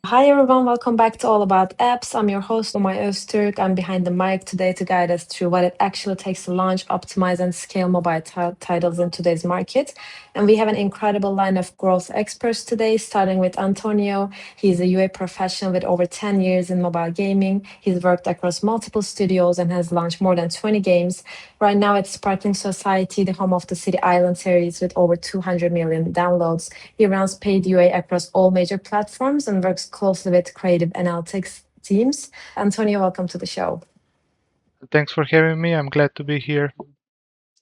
Hi everyone, welcome back to All About Apps. I'm your host, Umay Öztürk. I'm behind the mic today to guide us through what it actually takes to launch, optimize, and scale mobile titles in today's market. And we have an incredible line of growth experts today, starting with Antonio. He's a UA professional with over 10 years in mobile gaming. He's worked across multiple studios and has launched more than 20 games. Right now, it's Sparkling Society, the home of the City Island series with over 200 million downloads. He runs paid UA across all major platforms and works closely with creative analytics teams. Antonio, welcome to the show. Thanks for having me. I'm glad to be here.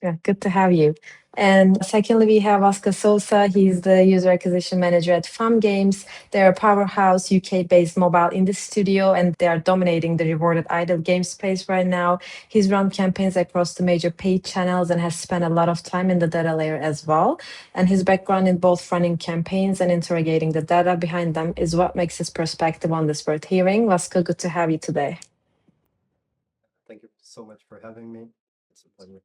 Yeah, good to have you. And secondly, we have Vasco Sousa. He's the user acquisition manager at Fumb Games. They're a powerhouse UK-based mobile indie studio, and they are dominating the rewarded idle game space right now. He's run campaigns across the major paid channels and has spent a lot of time in the data layer as well. And his background in both running campaigns and interrogating the data behind them is what makes his perspective on this worth hearing. Vasco, good to have you today. Thank you so much for having me. It's a pleasure.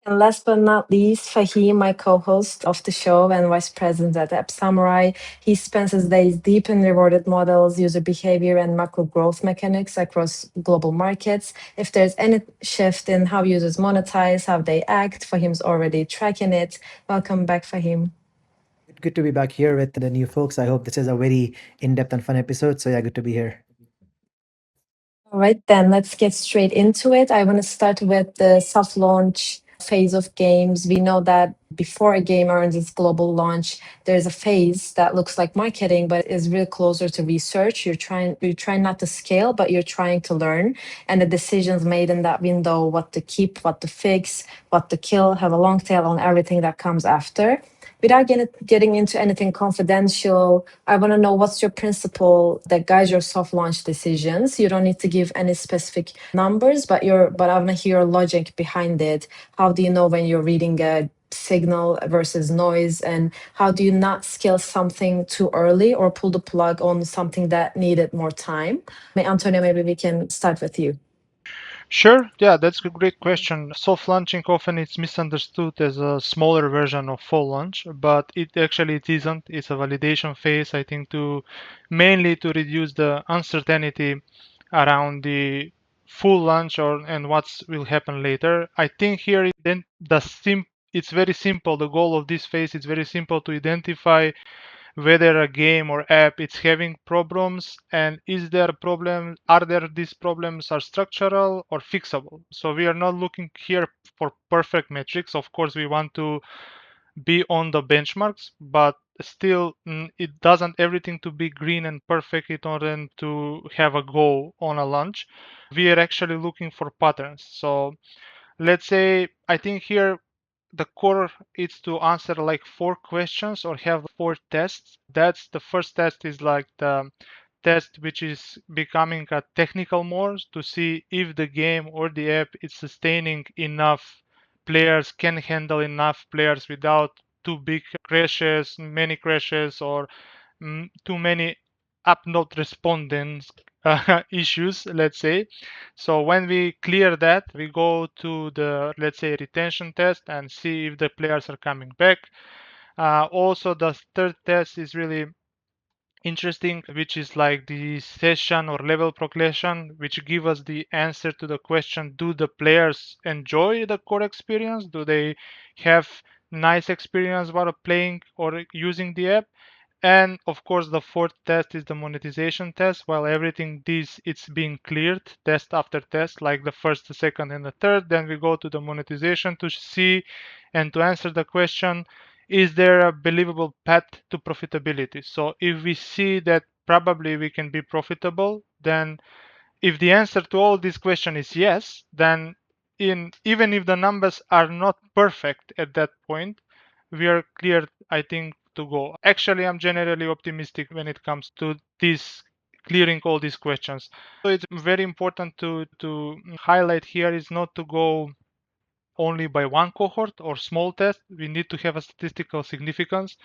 And last but not least, Faheem, my co-host of the show and vice president at AppSamurai. He spends his days deep in rewarded models, user behavior, and macro growth mechanics across global markets. If there's any shift in how users monetize, how they act, Fahim's already tracking it. Welcome back, Fahim. Good to be back here with the new folks. I hope this is a very in-depth and fun episode. So yeah, good to be here. All right, then let's get straight into it. I want to start with the soft launch phase of games. We know that before a game earns its global launch, there's a phase that looks like marketing, but is really closer to research. You're trying not to scale, but you're trying to learn. And the decisions made in that window, what to keep, what to fix, what to kill, have a long tail on everything that comes after. Without getting into anything confidential, I want to know what's your principle that guides your soft launch decisions. You don't need to give any specific numbers, but I want to hear your logic behind it. How do you know when you're reading a signal versus noise, and how do you not scale something too early or pull the plug on something that needed more time? Antonio, maybe we can start with you. Sure, yeah, that's a great question. Soft launching often it's misunderstood as a smaller version of full launch, but it isn't. It's a validation phase, I think, to mainly to reduce the uncertainty around the full launch or and what will happen later. I think here then it's very simple. The goal of this phase is very simple to identify whether a game or app is having problems, and is there a problem, are there these problems are structural or fixable. So we are not looking here for perfect metrics. Of course we want to be on the benchmarks, but still it doesn't everything to be green and perfect in order to have a goal on a launch. We are actually looking for patterns. So let's say I think here the core is to answer like 4 questions or have 4 tests. That's the first test is like the test which is becoming a technical more to see if the game or the app is sustaining enough players, can handle enough players without too big crashes, many crashes, or too many app not respondents issues, let's say. So when we clear that, we go to the, let's say, retention test and see if the players are coming back. Also, the third test is really interesting, which is like the session or level progression, which give us the answer to the question: do the players enjoy the core experience? Do they have nice experience while playing or using the app? And of course, the fourth test is the monetization test. While everything this it's being cleared test after test, like the first, the second, and the third, then we go to the monetization to see and to answer the question: is there a believable path to profitability? So if we see that probably we can be profitable, then if the answer to all these questions is yes, then even if the numbers are not perfect at that point, we are clear, I think, to go. Actually, I'm generally optimistic when it comes to this clearing all these questions. So it's very important to highlight here is not to go only by one cohort or small test. We need to have a statistical significance.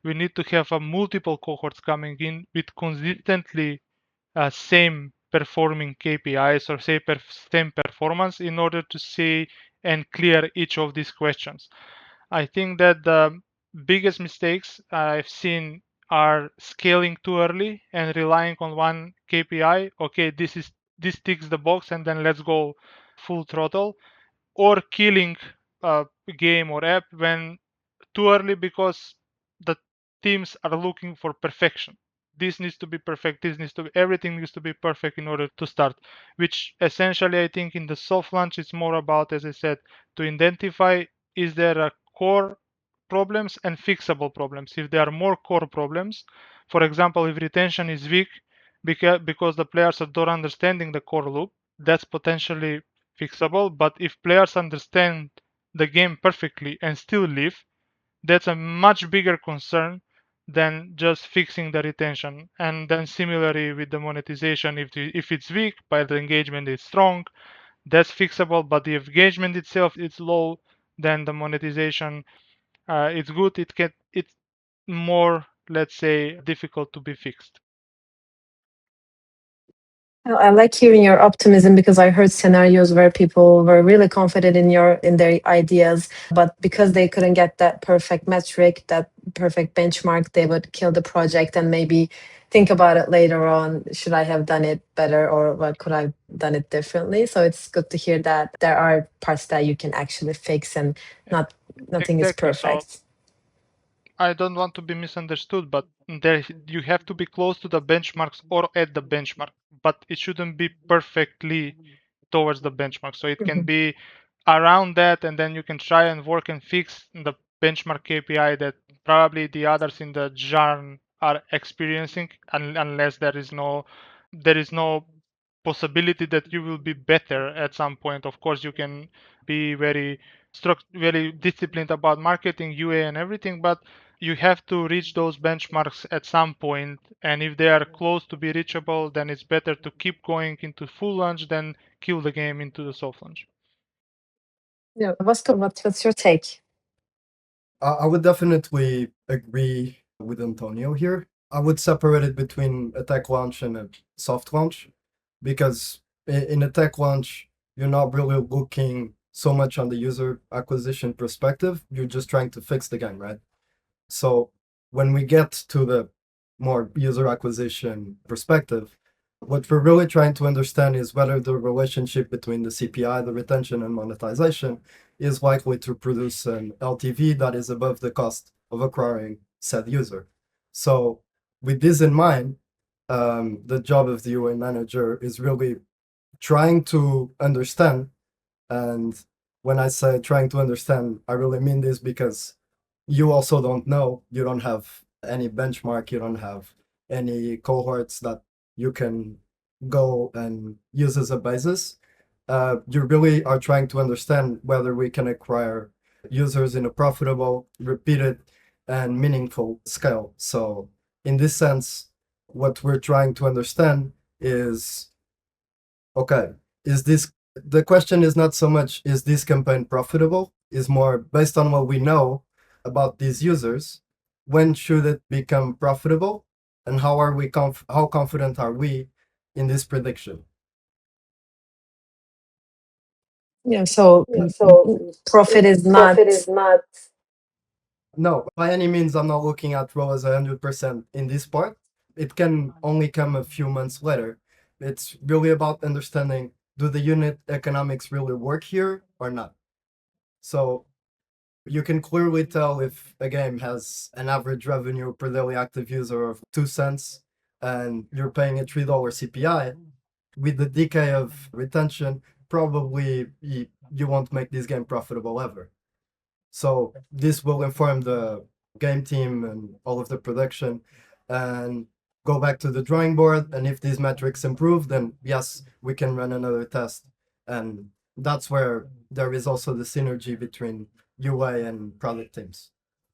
We need to have a multiple cohorts coming in with consistently same performing KPIs or same performance in order to see and clear each of these questions. I think that the biggest mistakes I've seen are scaling too early and relying on one KPI. Okay, this ticks the box, and then let's go full throttle, or killing a game or app when too early because the teams are looking for perfection. This needs to be perfect. This needs to be everything needs to be perfect in order to start. Which essentially, I think, in the soft launch, it's more about, as I said, to identify is there a core problems and fixable problems. If there are more core problems, for example, if retention is weak because the players are not understanding the core loop, that's potentially fixable. But if players understand the game perfectly and still leave, that's a much bigger concern than just fixing the retention. And then similarly with the monetization, if it's weak but the engagement is strong, that's fixable. But the engagement itself is low, then the monetization it's good. It's more, let's say, difficult to be fixed. Well, I like hearing your optimism because I heard scenarios where people were really confident in their ideas, but because they couldn't get that perfect metric, that perfect benchmark, they would kill the project and maybe think about it later on. Should I have done it better, or what could I have done it differently? So it's good to hear that there are parts that you can actually fix, and not nothing is Exactly. So perfect. I don't want to be misunderstood, but there you have to be close to the benchmarks or at the benchmark, but it shouldn't be perfectly towards the benchmark. So it can Mhm. be around that, and then you can try and work and fix the benchmark KPI that probably the others in the jarn are experiencing, unless there is no possibility that you will be better at some point. Of course, you can be very disciplined about marketing, UA, and everything, but you have to reach those benchmarks at some point. And if they are close to be reachable, then it's better to keep going into full launch than kill the game into the soft launch. Yeah, Vasco, what's your take? I would definitely agree with Antonio here. I would separate it between a tech launch and a soft launch because in a tech launch, you're not really looking so much on the user acquisition perspective. You're just trying to fix the game, right? So when we get to the more user acquisition perspective, what we're really trying to understand is whether the relationship between the CPI, the retention, and monetization is likely to produce an LTV that is above the cost of acquiring said user. So with this in mind, the job of the UA manager is really trying to understand. And when I say trying to understand, I really mean this because you also don't know, you don't have any benchmark, you don't have any cohorts that you can go and use as a basis. You really are trying to understand whether we can acquire users in a profitable, repeated, and meaningful scale. So, in this sense, what we're trying to understand is okay, is this the question is not so much is this campaign profitable, is more based on what we know about these users, when should it become profitable, and how confident are we in this prediction? Yeah, so So profit is not. profit is not. No, by any means, I'm not looking at ROAS as 100% in this part. It can only come a few months later. It's really about understanding, do the unit economics really work here or not? So you can clearly tell if a game has an average revenue per daily active user of 2 cents and you're paying a $3 CPI. With the decay of retention, probably you won't make this game profitable ever. So this will inform the game team and all of the production and go back to the drawing board. And if these metrics improve, then yes, we can run another test. And that's where there is also the synergy between UA and product teams.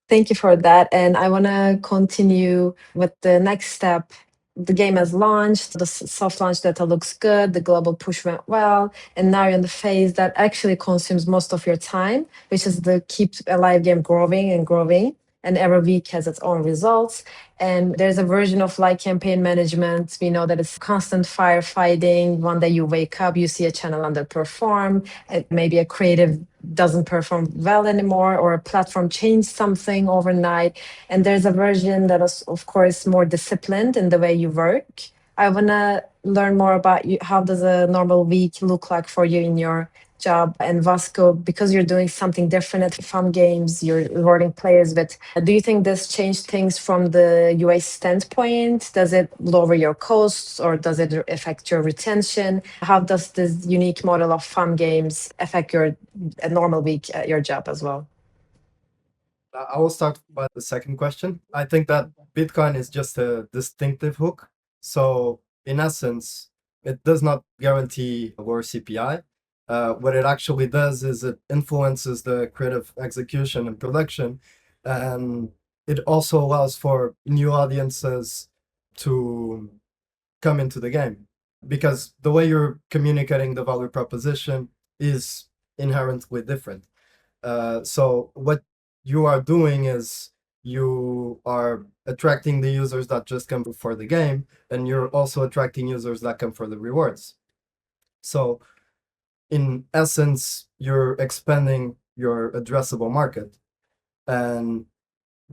Thank you for that. And I want to continue with the next step. The game has launched, the soft launch data looks good, the global push went well, and now you're in the phase that actually consumes most of your time, which is the keep alive game growing and growing. And every week has its own results. And there's a version of like campaign management. We know that it's constant firefighting. One day you wake up, you see a channel underperform, maybe a creative doesn't perform well anymore, or a platform changed something overnight, and there's a version that is, of course, more disciplined in the way you work. I want to learn more about you. How does a normal week look like for you in your job? And Vasco, because you're doing something different at Fumb Games, you're rewarding players, but do you think this changed things from the UA standpoint? Does it lower your costs, or does it affect your retention? How does this unique model of Fumb Games affect your a normal week at your job as well? I will start by the second question. I think that Bitcoin is just a distinctive hook. So, in essence, it does not guarantee lower CPI. What it actually does is it influences the creative execution and production, and it also allows for new audiences to come into the game, because the way you're communicating the value proposition is inherently different. So what you are doing is you are attracting the users that just come for the game, and you're also attracting users that come for the rewards. So in essence, you're expanding your addressable market, and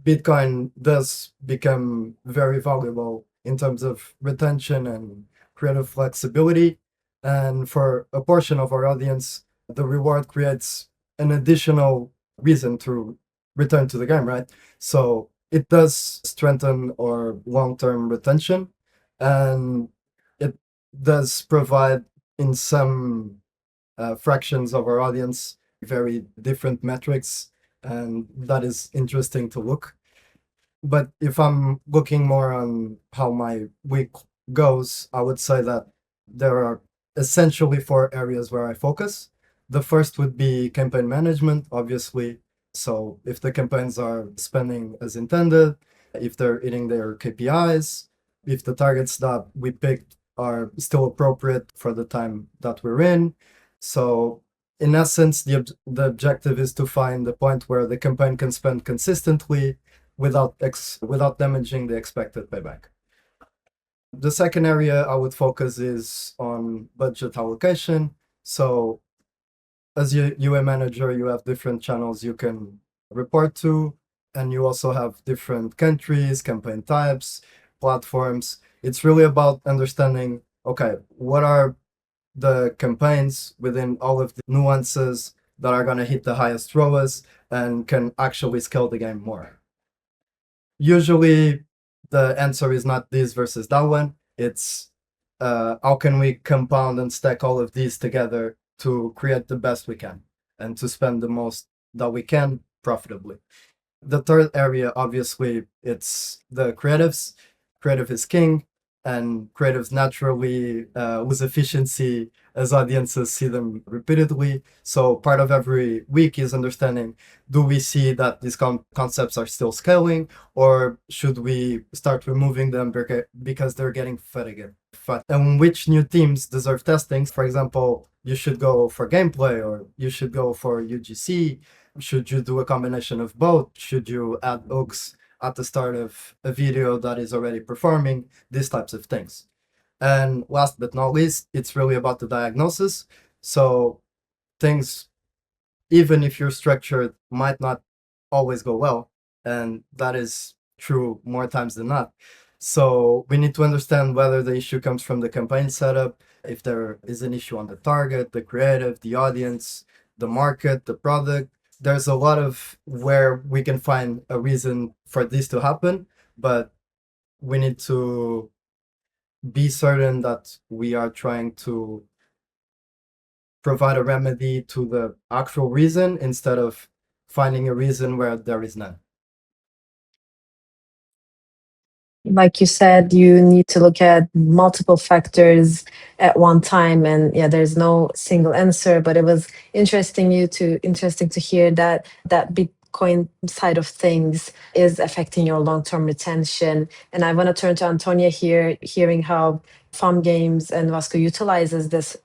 Bitcoin does become very valuable in terms of retention and creative flexibility. And for a portion of our audience, the reward creates an additional reason to return to the game, right? So it does strengthen our long-term retention, and it does provide in some fractions of our audience very different metrics, and that is interesting to look. But if I'm looking more on how my week goes, I would say that there are essentially four areas where I focus. The first would be campaign management, obviously. So if the campaigns are spending as intended, if they're hitting their KPIs, if the targets that we picked are still appropriate for the time that we're in. So in essence, the objective is to find the point where the campaign can spend consistently without damaging the expected payback. The second area I would focus is on budget allocation. So as a UA manager, you have different channels you can report to, and you also have different countries, campaign types, platforms. It's really about understanding, okay, what are the campaigns within all of the nuances that are going to hit the highest ROAS and can actually scale the game more. Usually the answer is not this versus that one. It's how can we compound and stack all of these together to create the best we can and to spend the most that we can profitably. The third area, obviously, it's the creatives. Creative is king, and creatives naturally lose efficiency as audiences see them repeatedly. So part of every week is understanding, do we see that these concepts are still scaling, or should we start removing them because they're getting fatigued? And which new themes deserve testing? For example, you should go for gameplay, or you should go for UGC. Should you do a combination of both? Should you add hooks at the start of a video that is already performing? These types of things. And last but not least, it's really about the diagnosis. So things, even if you're structured, might not always go well. And that is true more times than not. So we need to understand whether the issue comes from the campaign setup, if there is an issue on the target, the creative, the audience, the market, the product. There's a lot of where we can find a reason for this to happen, but we need to be certain that we are trying to provide a remedy to the actual reason instead of finding a reason where there is none. Like you said, you need to look at multiple factors at one time, and yeah, there's no single answer. But it was interesting to hear that Bitcoin side of things is affecting your long-term retention. And I want to turn to Antonia here, hearing how Fumb Games and Vasco utilizes this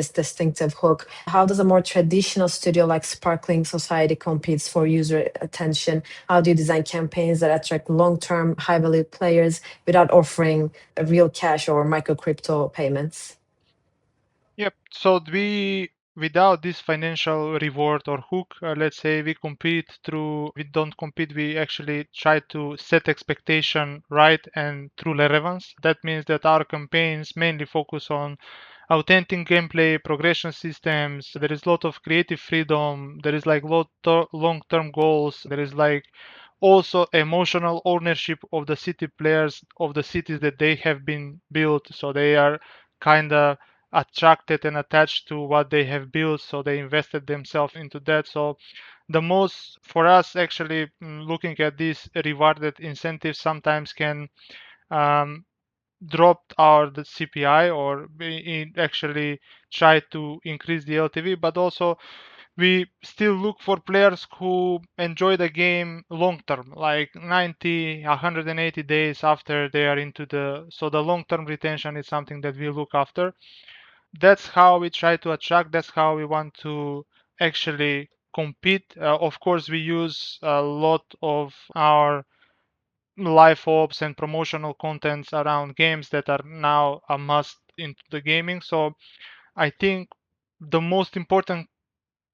distinctive hook. How does a more traditional studio like Sparkling Society competes for user attention? How do you design campaigns that attract long-term, high-value players without offering a real cash or micro crypto payments? Yep. So we without this financial reward or hook, let's say we don't compete, we actually try to set expectation right and through relevance. That means that our campaigns mainly focus on authentic gameplay, progression systems. There is a lot of creative freedom. There is like long-term goals. There is like also emotional ownership of the city players of the cities that they have been built. So they are kind of attracted and attached to what they have built. So they invested themselves into that. So the most for us actually looking at these rewarded incentives sometimes can um, dropped our the CPI or we actually try to increase the LTV, but also we still look for players who enjoy the game long term, like 90, 180 days after they are into so the long term retention is something that we look after. That's how we try to attract, that's how we want to actually compete. Of course, we use a lot of our live ops and promotional contents around games that are now a must into the gaming. So I think the most important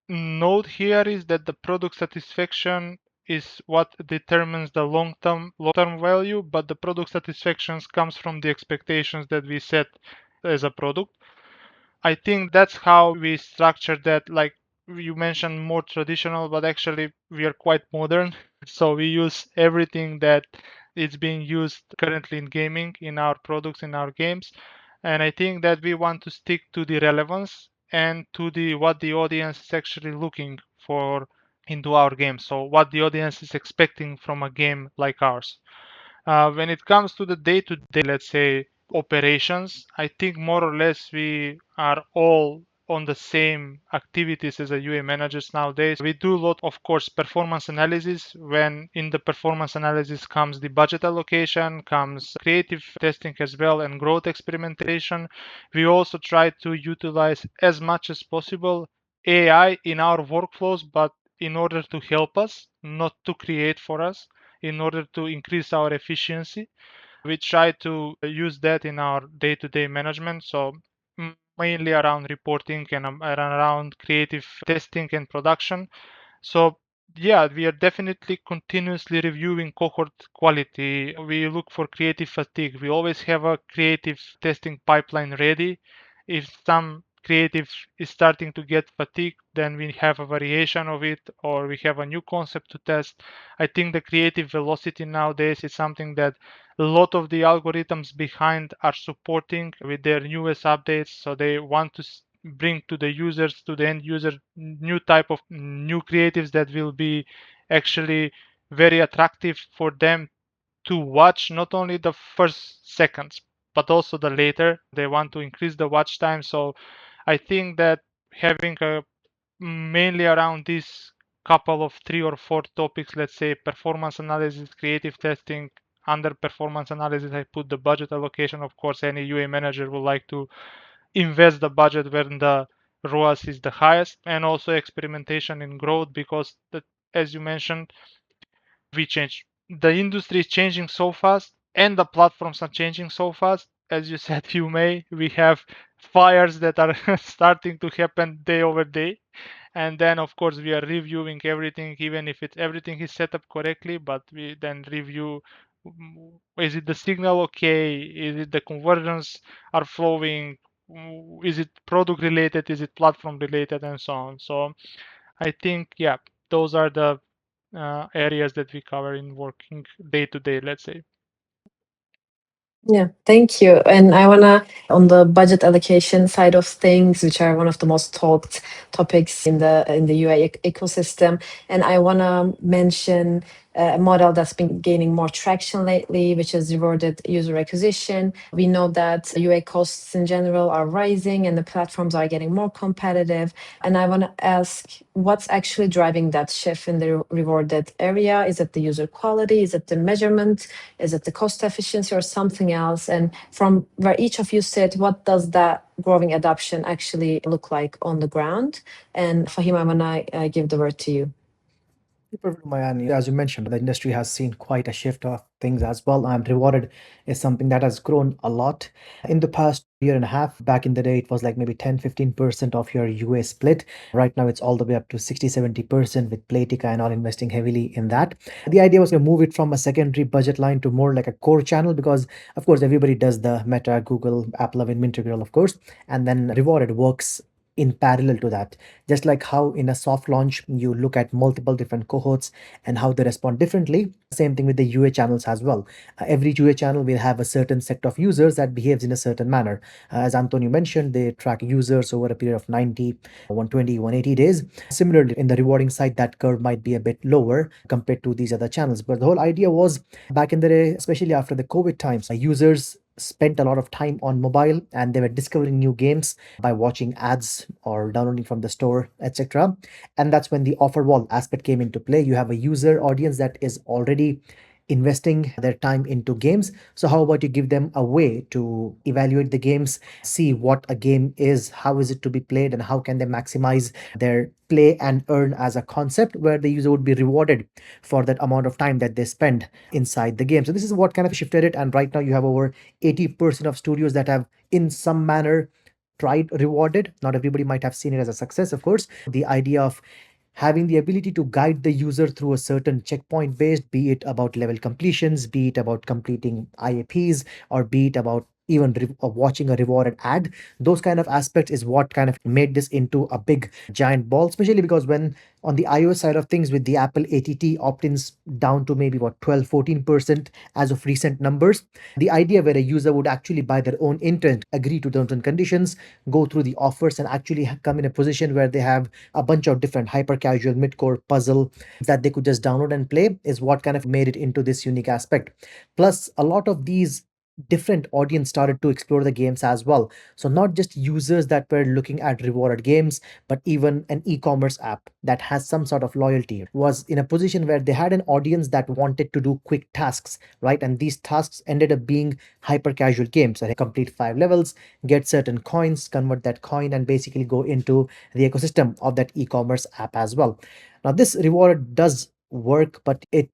note here is that the product satisfaction is what determines the long-term value, but the product satisfaction comes from the expectations that we set as a product. I think that's how we structure that. Like you mentioned, more traditional, but actually we are quite modern. So we use everything that is being used currently in gaming, in our products, in our games. And I think that we want to stick to the relevance and to the what the audience is actually looking for into our game. So what the audience is expecting from a game like ours. When it comes to the day-to-day, let's say, operations, I think more or less we are all on the same activities as a UA managers nowadays. We do a lot, of course, performance analysis. When in the performance analysis comes the budget allocation, comes creative testing as well, and growth experimentation. We also try to utilize as much as possible AI in our workflows, but in order to help us, not to create for us, in order to increase our efficiency. We try to use that in our day-to-day management. So mainly around reporting and around creative testing and production. So yeah, we are definitely continuously reviewing cohort quality. We look for creative fatigue. We always have a creative testing pipeline ready. If some creative is starting to get fatigued, then we have a variation of it or we have a new concept to test. I think the creative velocity nowadays is something that a lot of the algorithms behind are supporting with their newest updates. So they want to bring to the users, to the end user, new type of new creatives that will be actually very attractive for them to watch, not only the first seconds but also the later. They want to increase the watch time. So I think that having a mainly around this couple of 3 or 4 topics, let's say performance analysis, creative testing. Under performance analysis, I put the budget allocation. Of course, any UA manager would like to invest the budget when the ROAS is the highest, and also experimentation in growth, because as you mentioned, we change. The industry is changing so fast and the platforms are changing so fast. As you said, you may, we have fires that are starting to happen day over day. And then of course we are reviewing everything, even if everything is set up correctly, but we then review, is it the signal okay, is it the conversions are flowing, is it product related, is it platform related, and so on. So I think, yeah, those are the areas that we cover in working day to day, let's say. Yeah, thank you. And I wanna, on the budget allocation side of things, which are one of the most talked topics in the UA ecosystem, and I wanna mention a model that's been gaining more traction lately, which is rewarded user acquisition. We know that UA costs in general are rising and the platforms are getting more competitive. And I want to ask, what's actually driving that shift in the rewarded area? Is it the user quality? Is it the measurement? Is it the cost efficiency or something else? And from where each of you sit, what does that growing adoption actually look like on the ground? And Faheem, I want to give the word to you. Mayan, as you mentioned, the industry has seen quite a shift of things as well. And rewarded is something that has grown a lot in the past year and a half. Back in the day, it was like maybe 10-15% of your UA split. Right now, it's all the way up to 60-70% with Playtika and all investing heavily in that. The idea was to move it from a secondary budget line to more like a core channel because, of course, everybody does the Meta, Google, Apple, and Mintegral, of course. And then rewarded works in parallel to that. Just like how in a soft launch you look at multiple different cohorts and how they respond differently, same thing with the UA channels as well. Every UA channel will have a certain set of users that behaves in a certain manner. As Antonio mentioned, they track users over a period of 90, 120, 180 days. Similarly, in the rewarding side, that curve might be a bit lower compared to these other channels. But the whole idea was back in the day, especially after the COVID times, users spent a lot of time on mobile and they were discovering new games by watching ads or downloading from the store, etc. And that's when the offer wall aspect came into play. You have a user audience that is already investing their time into games. So how about you give them a way to evaluate the games, see what a game is, how is it to be played, and how can they maximize their play and earn as a concept where the user would be rewarded for that amount of time that they spend inside the game. So this is what kind of shifted it. And right now you have over 80% of studios that have in some manner tried rewarded. Not everybody might have seen it as a success, of course. The idea of having the ability to guide the user through a certain checkpoint based, be it about level completions, be it about completing IAPs, or be it about even watching a rewarded ad. Those kind of aspects is what kind of made this into a big giant ball, especially because when on the iOS side of things with the Apple ATT opt-ins down to maybe what 12-14% as of recent numbers, the idea where a user would actually by their own intent agree to terms and conditions, go through the offers and actually come in a position where they have a bunch of different hyper casual mid-core puzzle that they could just download and play is what kind of made it into this unique aspect. Plus a lot of these different audience started to explore the games as well. So not just users that were looking at rewarded games, but even an e-commerce app that has some sort of loyalty was in a position where they had an audience that wanted to do quick tasks, right? And these tasks ended up being hyper casual games. So complete 5 levels, get certain coins, convert that coin, and basically go into the ecosystem of that e-commerce app as well. Now this reward does work, but it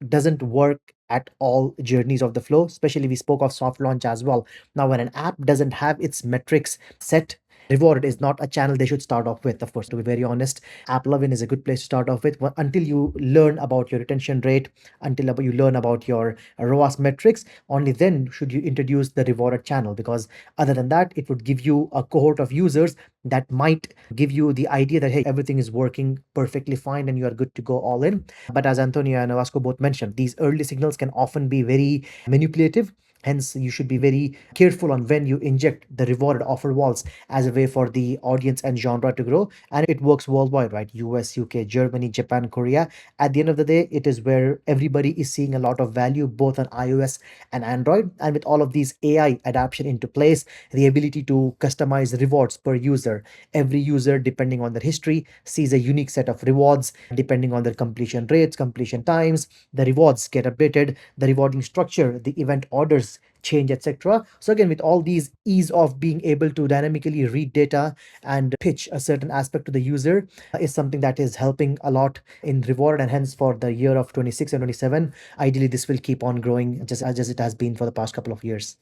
doesn't work at all journeys of the flow. Especially we spoke of soft launch as well. Now when an app doesn't have its metrics set, rewarded is not a channel they should start off with. Of course, to be very honest, app lovin is a good place to start off with until you learn about your retention rate, until you learn about your ROAS metrics. Only then should you introduce the rewarded channel, because other than that it would give you a cohort of users that might give you the idea that hey, everything is working perfectly fine and you are good to go all in. But as Antonio and Vasco both mentioned, these early signals can often be very manipulative. Hence, you should be very careful on when you inject the rewarded offer walls as a way for the audience and genre to grow. And it works worldwide, right? US, UK, Germany, Japan, Korea. At the end of the day, it is where everybody is seeing a lot of value both on iOS and Android. And with all of these AI adaptation into place, the ability to customize rewards per user. Every user, depending on their history, sees a unique set of rewards depending on their completion rates, completion times. The rewards get updated, the rewarding structure, the event orders change, etc. So again, with all these ease of being able to dynamically read data and pitch a certain aspect to the user is something that is helping a lot in reward. And hence for the year of 26 and 27, ideally this will keep on growing just as it has been for the past couple of years.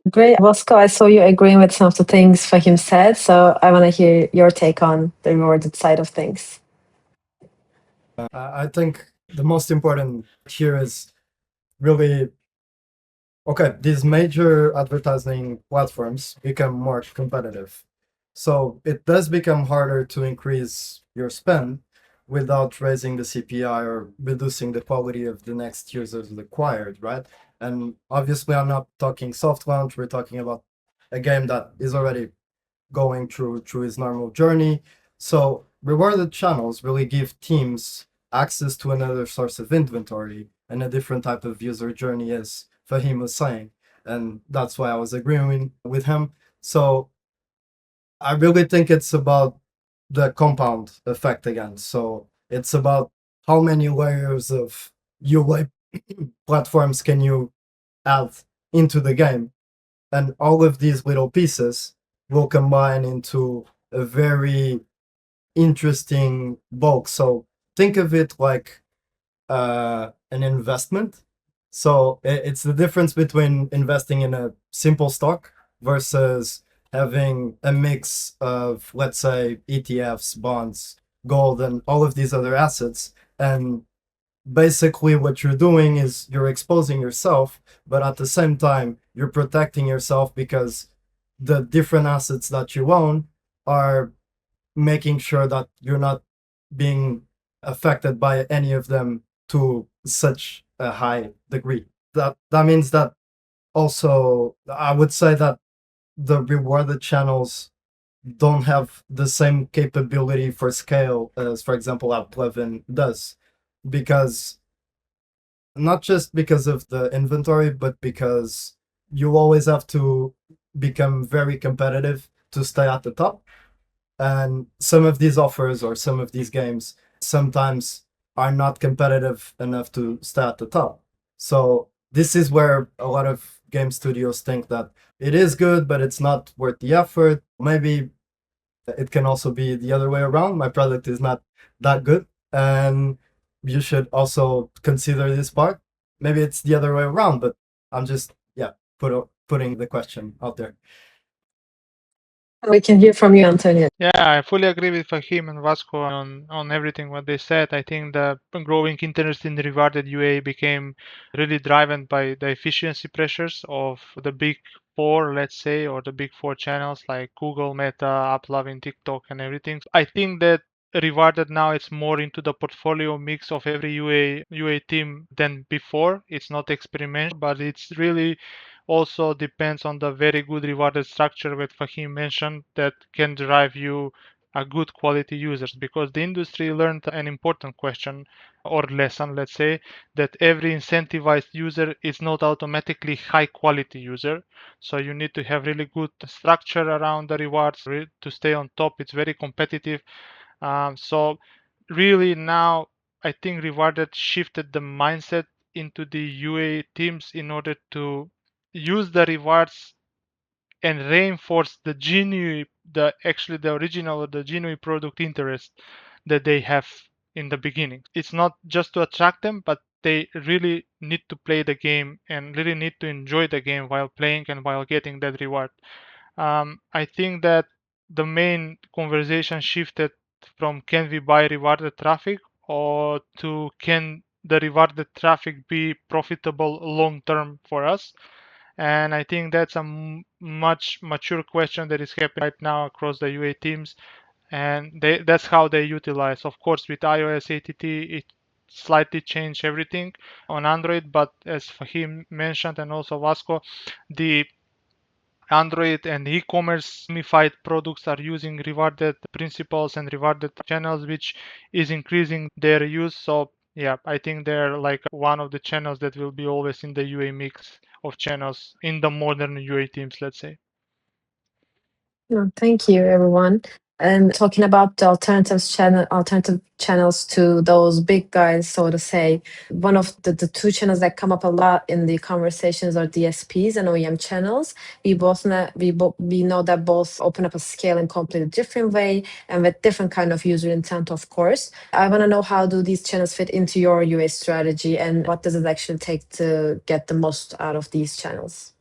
Great. Vasco, I saw you agreeing with some of the things Fahim said, so I want to hear your take on the rewarded side of things. I think the most important here is really okay, these major advertising platforms become more competitive. So it does become harder to increase your spend without raising the CPI or reducing the quality of the next users acquired, right? And obviously, I'm not talking soft launch, we're talking about a game that is already going through its normal journey. So rewarded channels really give teams access to another source of inventory and a different type of user journey, as Faheem was saying. And that's why I was agreeing with him. So I really think it's about the compound effect again. So it's about how many layers of UI platforms can you add into the game. And all of these little pieces will combine into a very interesting bulk. So think of it like an investment. So it's the difference between investing in a simple stock versus having a mix of, let's say, ETFs, bonds, gold, and all of these other assets. And basically, what you're doing is you're exposing yourself, but at the same time, you're protecting yourself because the different assets that you own are making sure that you're not being affected by any of them to such a high degree. That means that also I would say that the rewarded channels don't have the same capability for scale as, for example, AppLevin does, because not just because of the inventory, but because you always have to become very competitive to stay at the top. And some of these offers or some of these games sometimes are not competitive enough to stay at the top. So this is where a lot of game studios think that it is good, but it's not worth the effort. Maybe it can also be the other way around. My product is not that good, and you should also consider this part. Maybe it's the other way around, but I'm just putting the question out there. We can hear from you, Antonio. Yeah, I fully agree with Fahim and Vasco on everything what they said. I think the growing interest in the rewarded UA became really driven by the efficiency pressures of the big four, let's say, or the big four channels like Google, Meta, AppLovin, TikTok, and everything. I think that rewarded now it's more into the portfolio mix of every UA team than before. It's not experimental, but it's really also depends on the very good rewarded structure that Fahim mentioned that can drive you a good quality users, because the industry learned an important question or lesson, let's say, that every incentivized user is not automatically high quality user. So you need to have really good structure around the rewards to stay on top. It's very competitive. So really now I think rewarded shifted the mindset into the UA teams in order to use the rewards and reinforce the genuine, the original or the genuine product interest that they have in the beginning. It's not just to attract them, but they really need to play the game and really need to enjoy the game while playing and while getting that reward. I think that the main conversation shifted from can we buy rewarded traffic or to can the rewarded traffic be profitable long term for us. And I think that's a much mature question that is happening right now across the UA teams, and that's how they utilize. Of course, with iOS ATT, it slightly changed everything on Android, but as Fahim mentioned and also Vasco, the Android and e-commerce unified products are using rewarded principles and rewarded channels, which is increasing their use. So yeah, I think they're like one of the channels that will be always in the UA mix of channels in the modern UA teams, let's say. No, thank you, everyone. And talking about the alternative channels to those big guys, so to say, one of the two channels that come up a lot in the conversations are DSPs and OEM channels. We know that both open up a scale in completely different way and with different kind of user intent, of course. I want to know, how do these channels fit into your UA strategy, and what does it actually take to get the most out of these channels?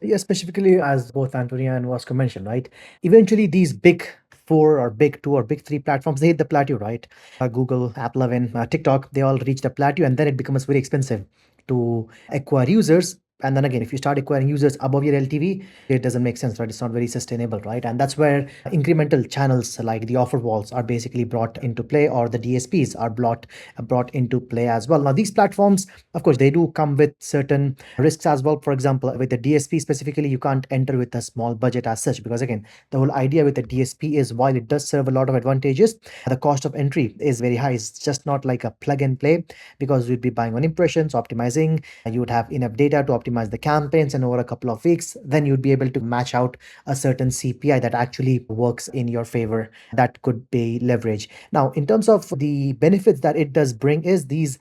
Yeah, specifically as both Antonia and Vasco mentioned, right? Eventually, these big four or big two or big three platforms, they hit the plateau, right? Google, AppLovin, TikTok, they all reach the plateau, and then it becomes very expensive to acquire users. And then again, if you start acquiring users above your LTV, it doesn't make sense, right? It's not very sustainable, right? And that's where incremental channels like the offer walls are basically brought into play, or the DSPs are brought into play as well. Now, these platforms, of course, they do come with certain risks as well. For example, with the DSP specifically, you can't enter with a small budget as such, because again, the whole idea with the DSP is, while it does serve a lot of advantages, the cost of entry is very high. It's just not like a plug and play, because you'd be buying on impressions, optimizing, you would have enough data to optimize the campaigns, and over a couple of weeks, then you'd be able to match out a certain CPI that actually works in your favor. That could be leverage. Now, in terms of the benefits that it does bring, is these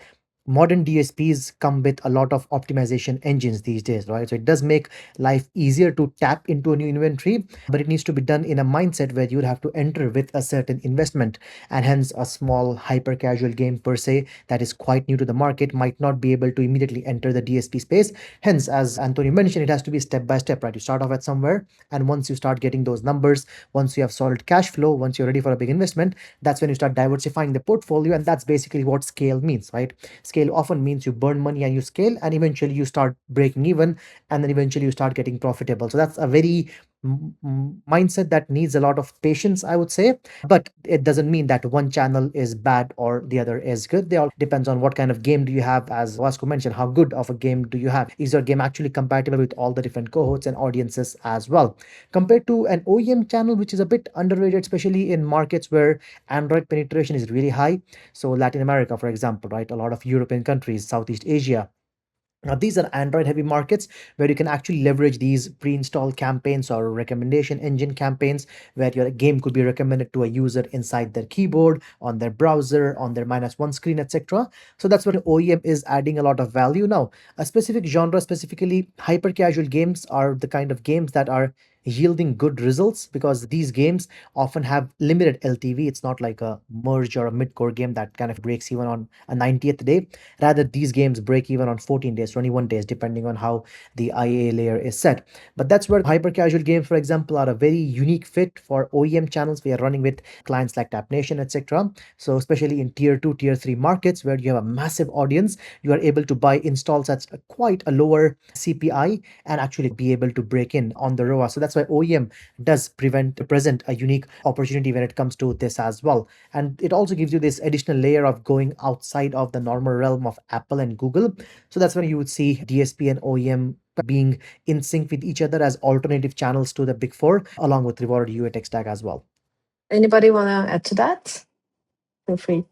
modern DSPs come with a lot of optimization engines these days, right? So it does make life easier to tap into a new inventory, but it needs to be done in a mindset where you would have to enter with a certain investment, and hence a small hyper casual game per se that is quite new to the market might not be able to immediately enter the DSP space. Hence, as Antonio mentioned, it has to be step by step, right? You start off at somewhere, and once you start getting those numbers, once you have solid cash flow, once you're ready for a big investment, that's when you start diversifying the portfolio. And that's basically what scale means, right? Scale often means you burn money and you scale, and eventually you start breaking even, and then eventually you start getting profitable. So that's a very mindset that needs a lot of patience, I would say. But it doesn't mean that one channel is bad or the other is good. They all depends on what kind of game do you have. As Vasco mentioned, how good of a game do you have? Is your game actually compatible with all the different cohorts and audiences as well? Compared to an OEM channel, which is a bit underrated, especially in markets where Android penetration is really high. So Latin America, for example, right? A lot of European countries, Southeast Asia. Now, these are Android heavy markets where you can actually leverage these pre installed campaigns or recommendation engine campaigns where your game could be recommended to a user inside their keyboard, on their browser, on their -1 screen, etc. So that's where OEM is adding a lot of value. Now, a specific genre, specifically hyper casual games, are the kind of games that are yielding good results because these games often have limited LTV. It's not like a merge or a mid-core game that kind of breaks even on a 90th day. Rather, these games break even on 14 days, 21 days, depending on how the IA layer is set. But that's where hyper casual games, for example, are a very unique fit for OEM channels. We are running with clients like Tap Nation, etc. So, especially in tier 2, tier 3 markets where you have a massive audience, you are able to buy installs at quite a lower CPI and actually be able to break in on the ROAS. So that's why OEM does present a unique opportunity when it comes to this as well. And it also gives you this additional layer of going outside of the normal realm of Apple and Google. So that's when you would see DSP and OEM being in sync with each other as alternative channels to the big four, along with rewarded UA tech stack as well. Anybody want to add to that? Feel free.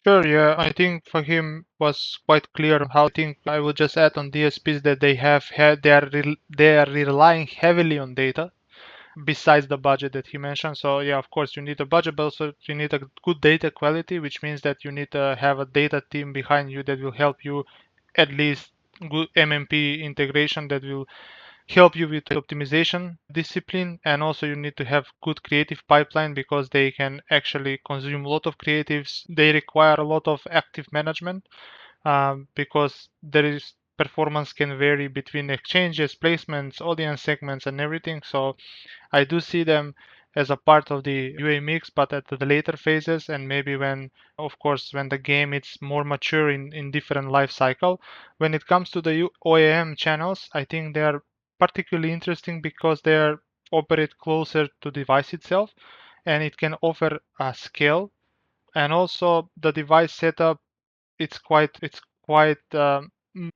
Sure, yeah, I think Fahim was quite clear on how I think I would just add on DSPs that they have had they are relying heavily on data besides the budget that he mentioned. So yeah, of course you need a budget, but also you need a good data quality, which means that you need to have a data team behind you that will help you at least good MMP integration that will help you with optimization discipline, and also you need to have good creative pipeline because they can actually consume a lot of creatives. They require a lot of active management because there is performance can vary between exchanges, placements, audience segments, and everything. So I do see them as a part of the UA mix, but at the later phases, and maybe when, of course, when the game is more mature in different life cycle. When it comes to the OEM channels, I think they are particularly interesting because they are operate closer to device itself, and it can offer a scale, and also the device setup. It's quite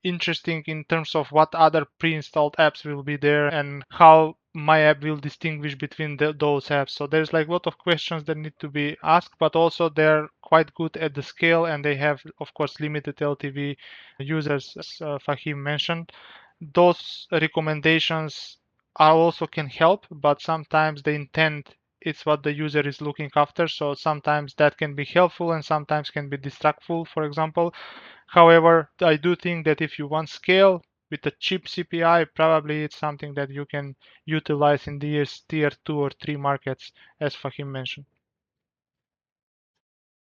interesting in terms of what other pre-installed apps will be there and how my app will distinguish between those apps. So there's like a lot of questions that need to be asked, but also they're quite good at the scale, and they have, of course, limited LTV users, as Fahim mentioned. Those recommendations are also can help, but sometimes the intent it's what the user is looking after. So sometimes that can be helpful and sometimes can be distractful, for example. However, I do think that if you want scale with a cheap CPI, probably it's something that you can utilize in these tier 2 or 3 markets, as Fahim mentioned.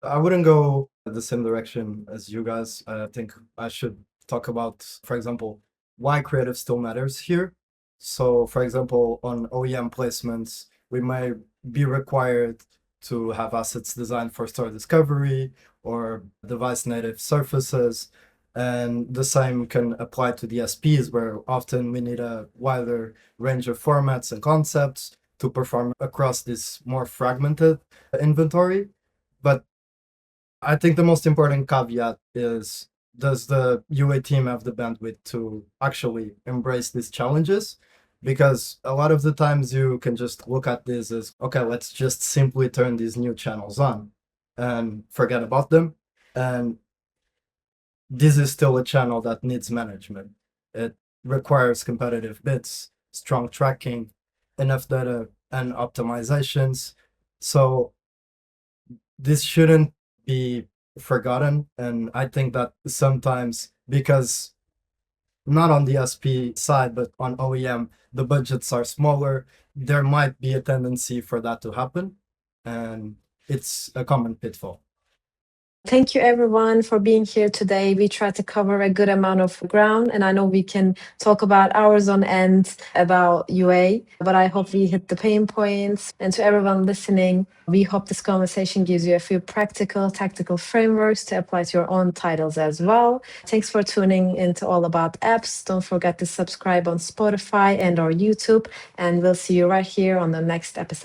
I wouldn't go the same direction as you guys. I think I should talk about, for example, why creative still matters here. So, for example, on OEM placements, we may be required to have assets designed for store discovery or device native surfaces. And the same can apply to DSPs, where often we need a wider range of formats and concepts to perform across this more fragmented inventory. But I think the most important caveat is, does the UA team have the bandwidth to actually embrace these challenges? Because a lot of the times you can just look at this as, okay, let's just simply turn these new channels on and forget about them. And this is still a channel that needs management. It requires competitive bids, strong tracking, enough data, and optimizations. So this shouldn't be forgotten. And I think that sometimes, because not on the SP side, but on OEM, the budgets are smaller, there might be a tendency for that to happen. And it's a common pitfall. Thank you, everyone, for being here today. We tried to cover a good amount of ground, and I know we can talk about hours on end about UA, but I hope we hit the pain points. And to everyone listening, we hope this conversation gives you a few practical, tactical frameworks to apply to your own titles as well. Thanks for tuning into All About Apps. Don't forget to subscribe on Spotify and or YouTube, and we'll see you right here on the next episode.